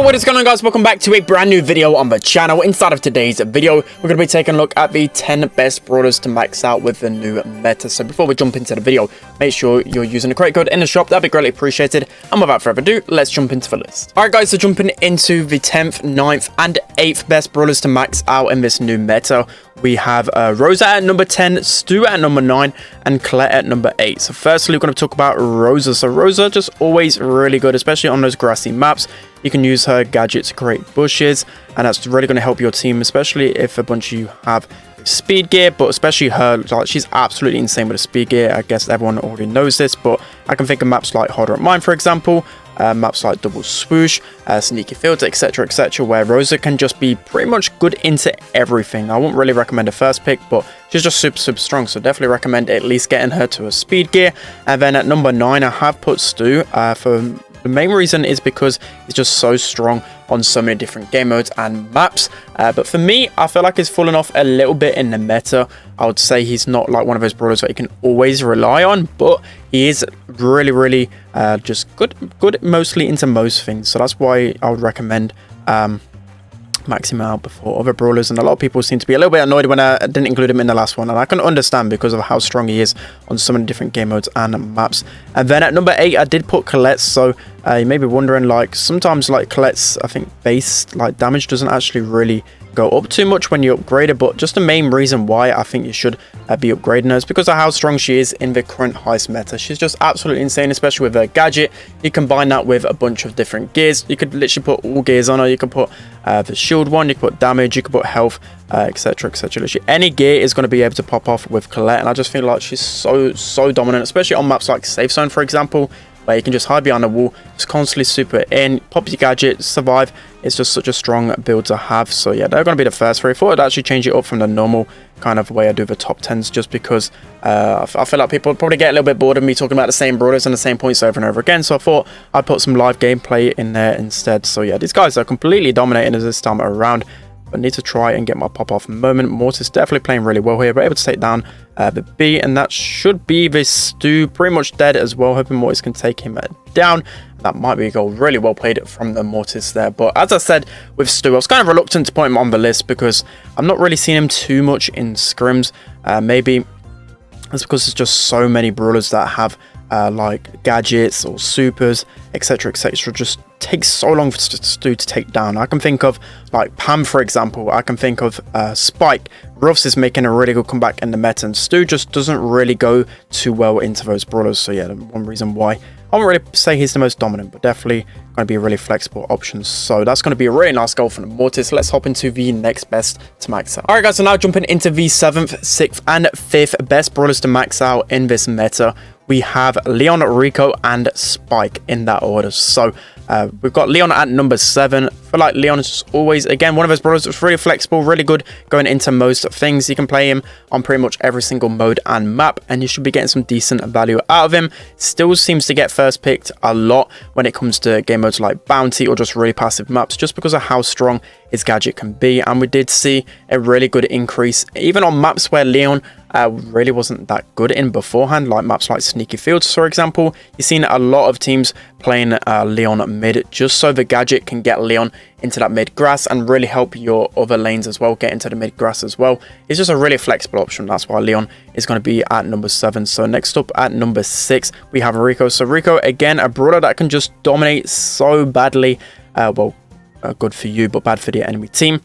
Yo, what is going on, guys? Welcome back to a brand new video on the channel. Inside of today's video, we're going to be taking a look at the 10 best brawlers to max out with the new meta. So before we jump into the video, make sure you're using the credit code in the shop. That'd be greatly appreciated. And without further ado, let's jump into the list. Alright guys, so jumping into the 10th, 9th and 8th best brawlers to max out in this new meta. We have Rosa at number 10, Stu at number 9, and Colette at number 8. So firstly, we're going to talk about Rosa. So Rosa, just always really good, especially on those grassy maps. You can use her gadget to create bushes, and that's really going to help your team, especially if a bunch of you have speed gear, but especially her, like, she's absolutely insane with the speed gear. I guess everyone already knows this, but I can think of maps like Harder at Mine, for example, maps like Double Swoosh, Sneaky Fields, etc, etc, where Rosa can just be pretty much good into everything. I wouldn't really recommend a first pick, but she's just super strong, so definitely recommend at least getting her to a speed gear. And then at number 9, I have put Stu. For the main reason is because he's just so strong on so many different game modes and maps. But for me, I feel like he's fallen off a little bit in the meta. I would say he's not like one of those brawlers that you can always rely on, but he is really just good mostly into most things. So that's why I would recommend maxing him out before other brawlers. And a lot of people seem to be a little bit annoyed when I didn't include him in the last one, and I can understand because of how strong he is on so many different game modes and maps. And then at number 8, I did put Colette. So you may be wondering, like, sometimes like Colette's, I think, base like damage doesn't actually really go up too much when you upgrade her, but just the main reason why I think you should be upgrading her is because of how strong she is in the current heist meta. She's just absolutely insane, especially with her gadget. You combine that with a bunch of different gears. You could literally put all gears on her. You could put the shield one, you could put damage, you could put health, etc, etc. Literally any gear is going to be able to pop off with Colette, and I just feel like she's so dominant, especially on maps like Safe Zone, for example, where you can just hide behind the wall, just constantly super in, pop your gadget, survive. It's just such a strong build to have. So yeah, they're going to be the first 3. I thought I'd actually change it up from the normal kind of way I do the top 10s, just because I feel like people would probably get a little bit bored of me talking about the same brawlers and the same points over and over again. So I thought I'd put some live gameplay in there instead. So yeah, these guys are completely dominating this time around. I need to try and get my pop-off moment. Mortis definitely playing really well here, but able to take down the B, and that should be this Stu pretty much dead as well. Hoping Mortis can take him down. That might be a goal. Really well played from the Mortis there. But as I said with Stu, I was kind of reluctant to put him on the list because I'm not really seeing him too much in scrims. Maybe that's because there's just so many brawlers that have like gadgets or supers, etc, etc. Just takes so long for Stu to take down. I can think of like Pam, for example. I can think of Spike. Ruffs is making a really good comeback in the meta, and Stu just doesn't really go too well into those brawlers. So yeah, one reason why I won't really say he's the most dominant, but definitely going to be a really flexible option. So that's going to be a really nice goal from the Mortis. Let's hop into the next best to max out. Alright guys, so now jumping into the 7th, 6th and 5th best brawlers to max out in this meta. We have Leon, Rico and Spike in that order. So we've got Leon at number 7. I feel like Leon is just always, again, one of those brawlers that's really flexible, really good going into most things. You can play him on pretty much every single mode and map, and you should be getting some decent value out of him. Still seems to get first picked a lot when it comes to game modes like Bounty or just really passive maps, just because of how strong his gadget can be. And we did see a really good increase even on maps where Leon really wasn't that good in beforehand, like maps like Sneaky Fields, for example. You've seen a lot of teams playing Leon mid, just so the gadget can get Leon into that mid grass and really help your other lanes as well get into the mid grass as well. It's just a really flexible option. That's why Leon is going to be at number 7. So next up at number 6, we have Rico. So Rico, again, a brawler that can just dominate so badly. Well, good for you, but bad for the enemy team,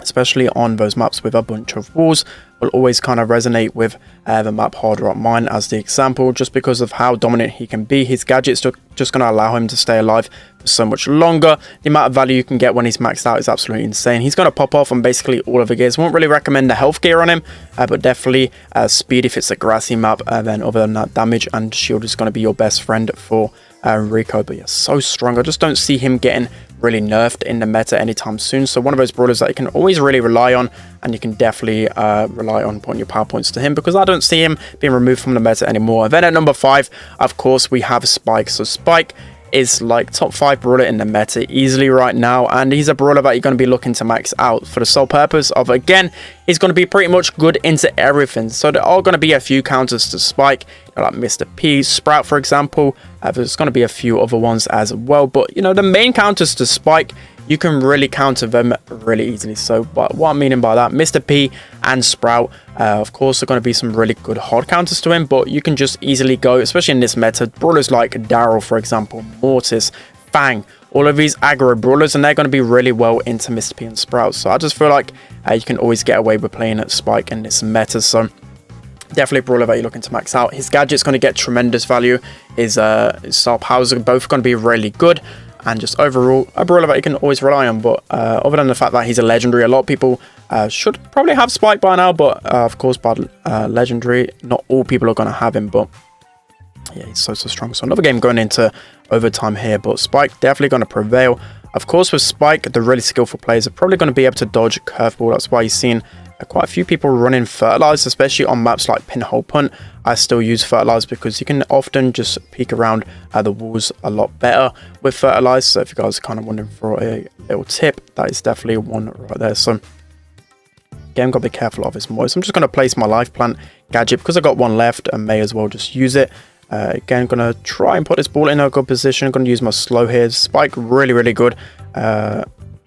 especially on those maps with a bunch of walls. Will always kind of resonate with the map Harder at Mine as the example, just because of how dominant he can be. His gadget's just going to allow him to stay alive for so much longer. The amount of value you can get when he's maxed out is absolutely insane. He's going to pop off on basically all of the gears. Won't really recommend the health gear on him, but definitely speed if it's a grassy map. Then other than that, damage and shield is going to be your best friend for Rico. But yeah, so strong. I just don't see him getting really nerfed in the meta anytime soon. So one of those brawlers that you can always really rely on, and you can definitely rely on putting your power points to him, because I don't see him being removed from the meta anymore. And then at number 5, of course, we have Spike. So Spike is like top 5 brawler in the meta easily right now, and he's a brawler that you're going to be looking to max out for the sole purpose of, again, he's going to be pretty much good into everything. So there are going to be a few counters to Spike, like Mr. P, Sprout, for example. There's going to be a few other ones as well, but the main counters to Spike, you can really counter them really easily. So but what I'm meaning by that, Mr. P and Sprout, of course, are going to be some really good hard counters to him, but you can just easily go, especially in this meta, brawlers like Daryl, for example, Mortis, Fang, all of these aggro brawlers, and they're going to be really well into Mr. P and Sprout. So I just feel like you can always get away with playing at Spike in this meta. So definitely a brawler that you're looking to max out. His gadget's going to get tremendous value. His star powers are both going to be really good. And just overall, a brawler that you can always rely on. But other than the fact that he's a legendary, a lot of people should probably have Spike by now. But of course, by legendary, not all people are going to have him. But yeah, he's so strong. So another game going into overtime here. But Spike definitely going to prevail. Of course, with Spike, the really skillful players are probably going to be able to dodge curveball. That's why you've seen quite a few people running Fertilize, especially on maps like Pinhole Punt. I still use Fertilize because you can often just peek around the walls a lot better with Fertilize. So if you guys are kind of wondering for a little tip, that is definitely one right there. So again, got to be careful of this more. So I'm just going to place my life plant gadget because I got one left and may as well just use it. Again, going to try and put this ball in a good position. Going to use my slow here. Spike really good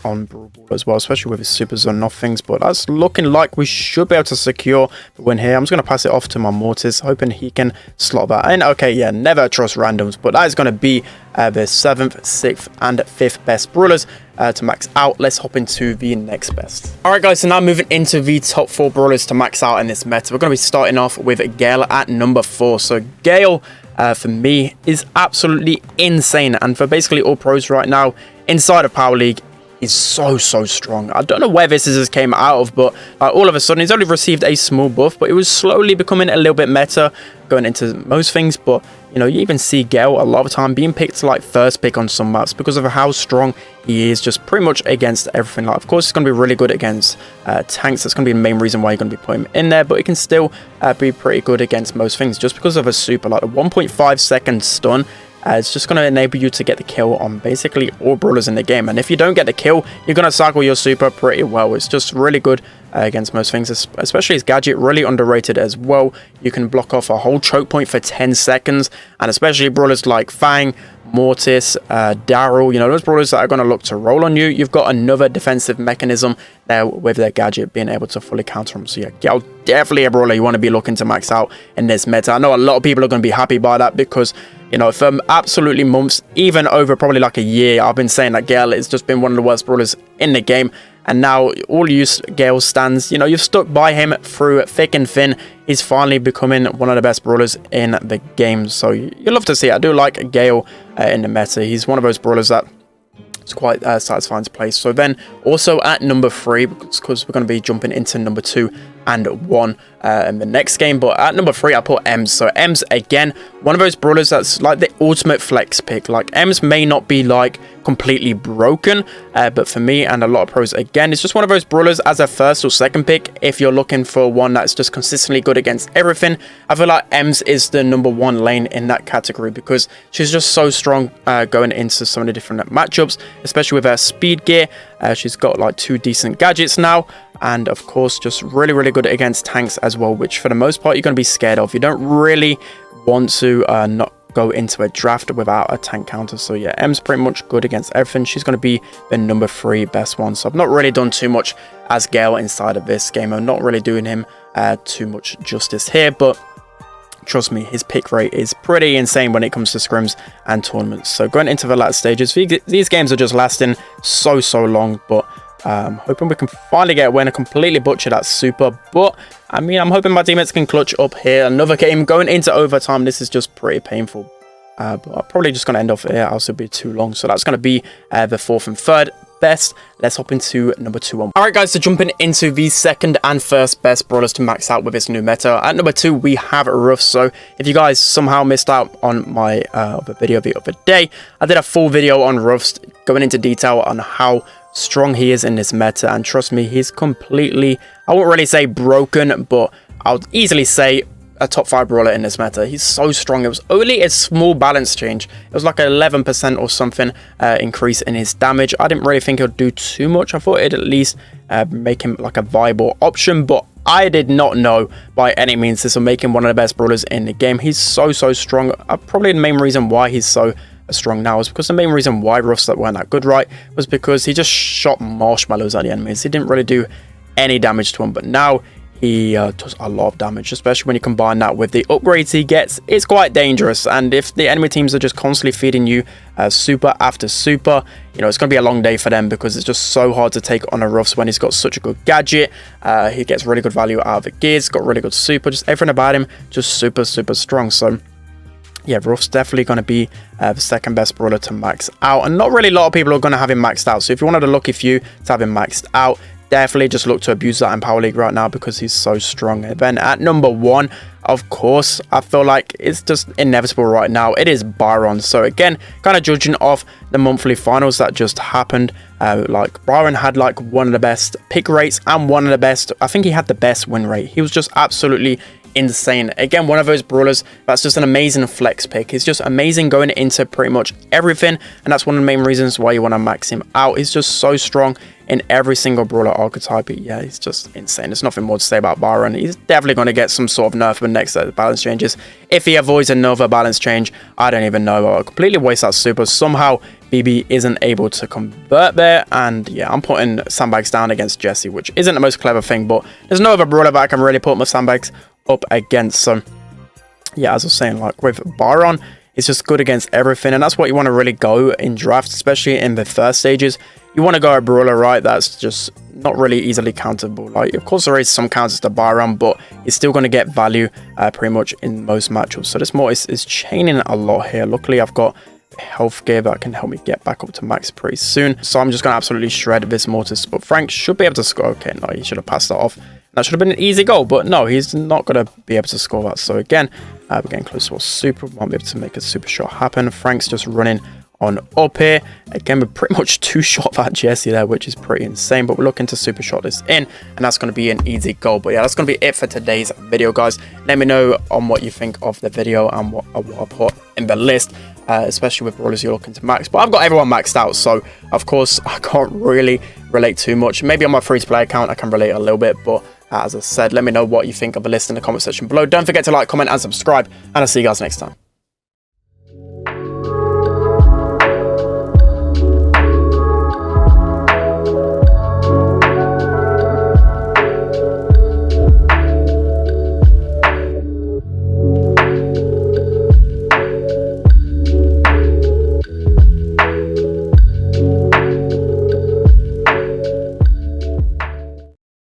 on Brawl as well, especially with his super zone off things. But that's looking like we should be able to secure the win here. I'm just going to pass it off to my Mortis, hoping he can slot that in. Okay, yeah, never trust randoms, but that is going to be the 7th, 6th, and 5th best brawlers to max out. Let's hop into the next best. All right, guys, so now moving into the top 4 brawlers to max out in this meta. We're going to be starting off with Gale at number 4. So Gale, for me, is absolutely insane, and for basically all pros right now inside of Power League, is so strong. I don't know where this just came out of, but all of a sudden he's only received a small buff, but it was slowly becoming a little bit meta going into most things. But you even see Gale a lot of the time being picked like first pick on some maps because of how strong he is, just pretty much against everything. Like, of course, it's going to be really good against tanks. That's going to be the main reason why you're going to be putting him in there, but it can still be pretty good against most things just because of a super, like a 1.5 second stun. It's just going to enable you to get the kill on basically all brawlers in the game. And if you don't get the kill, you're going to cycle your super pretty well. It's just really good against most things, especially his gadget, really underrated as well. You can block off a whole choke point for 10 seconds. And especially brawlers like Fang, Mortis, Daryl, those brawlers that are going to look to roll on you, you've got another defensive mechanism there with their gadget being able to fully counter them. So yeah, Gale, definitely a brawler you want to be looking to max out in this meta. I know a lot of people are going to be happy by that because for absolutely months, even over probably like a year, I've been saying that Gale has just been one of the worst brawlers in the game. And now all you Gale stands, you've stuck by him through thick and thin. He's finally becoming one of the best brawlers in the game. So you love to see it. I do like Gale in the meta. He's one of those brawlers that it's quite satisfying to play. So then also at number 3, because we're going to be jumping into number 2 and 1 in the next game. But at number 3, I put Ems. So Ems, again, one of those brawlers that's like the ultimate flex pick. Like, Ems may not be like completely broken, but for me and a lot of pros, again, it's just one of those brawlers as a first or second pick. If you're looking for one that's just consistently good against everything, I feel like Ems is the number 1 lane in that category because she's just so strong going into some of the different matchups, especially with her speed gear. She's got like 2 decent gadgets now. And of course, just really good against tanks as well, which for the most part, you're going to be scared of. You don't really want to not go into a draft without a tank counter. So yeah, Em's pretty much good against everything. She's going to be the number 3 best one. So I've not really done too much as Gale inside of this game. I'm not really doing him too much justice here, but trust me, his pick rate is pretty insane when it comes to scrims and tournaments. So going into the latter stages, these games are just lasting so long, but hoping we can finally get a win. I completely butchered that super, but I mean, I'm hoping my teammates can clutch up here. Another game going into overtime. This is just pretty painful, but I'm probably just going to end off here, else it'll be too long. So that's going to be the 4th and 3rd best. Let's hop into number 2 on. All right, guys, so jumping into the 2nd and 1st best brawlers to max out with this new meta. At number 2, we have Ruff. So if you guys somehow missed out on my other video the other day, I did a full video on Ruff going into detail on how strong he is in this meta, and trust me, he's completely, I won't really say broken, but I'll easily say a top 5 brawler in this meta. He's so strong. It was only a small balance change. It was like an 11% or something increase in his damage. I didn't really think it would do too much. I thought it'd at least make him like a viable option, but I did not know by any means this will make him one of the best brawlers in the game. He's so strong. Probably the main reason why he's so strong now is because the main reason why Ruffs that weren't that good, right, was because he just shot marshmallows at the enemies. He didn't really do any damage to him, but now he does a lot of damage, especially when you combine that with the upgrades he gets. It's quite dangerous, and if the enemy teams are just constantly feeding you super after super, you know, it's going to be a long day for them, because it's just so hard to take on a Ruffs when he's got such a good gadget. He gets really good value out of the gears, got really good super, just everything about him just super strong. So yeah, Ruff's definitely going to be the second best brawler to max out, and not really a lot of people are going to have him maxed out. So if you wanted a lucky few to have him maxed out, definitely just look to abuse that in Power League right now, because he's so strong. And then at number 1, of course, I feel like it's just inevitable right now. It is Byron. So again, kind of judging off the monthly finals that just happened, like Byron had like one of the best pick rates and one of the best, I think he had the best win rate. He was just absolutely insane. Again, one of those brawlers that's just an amazing flex pick. He's just amazing going into pretty much everything, and that's one of the main reasons why you want to max him out. He's just so strong in every single brawler archetype. Yeah, he's just insane. There's nothing more to say about Byron. He's definitely going to get some sort of nerf when next set of balance changes. If he avoids another balance change, I don't even know. I'll completely waste that super. Somehow BB isn't able to convert there, and yeah, I'm putting sandbags down against Jesse, which isn't the most clever thing, but there's no other brawler that I can really put my sandbags up against. So yeah, as I was saying, like with Byron, it's just good against everything, and that's what you want to really go in drafts, especially in the first stages. You want to go a brawler, right, that's just not really easily counterable. Like, of course there is some counters to Byron, but he's still going to get value pretty much in most matchups. So this more is chaining a lot here. Luckily I've got health gear that can help me get back up to max pretty soon, so I'm just going to absolutely shred this mortis. But Frank should be able to score. Okay, no, he should have passed that off. That should have been an easy goal, but no, he's not going to be able to score that. So again, we're getting close to our super. We won't be able to make a super shot happen. Frank's just running on up here. Again, we're pretty much 2-shot that Jesse there, which is pretty insane, but we're looking to super shot this in, and that's going to be an easy goal. But yeah, that's going to be it for today's video, guys. Let me know on what you think of the video and what I put in the list, especially with brawlers you're looking to max. But I've got everyone maxed out, so of course I can't really relate too much. Maybe on my free-to-play account I can relate a little bit, but as I said, let me know what you think of the list in the comment section below. Don't forget to like, comment, and subscribe, and I'll see you guys next time.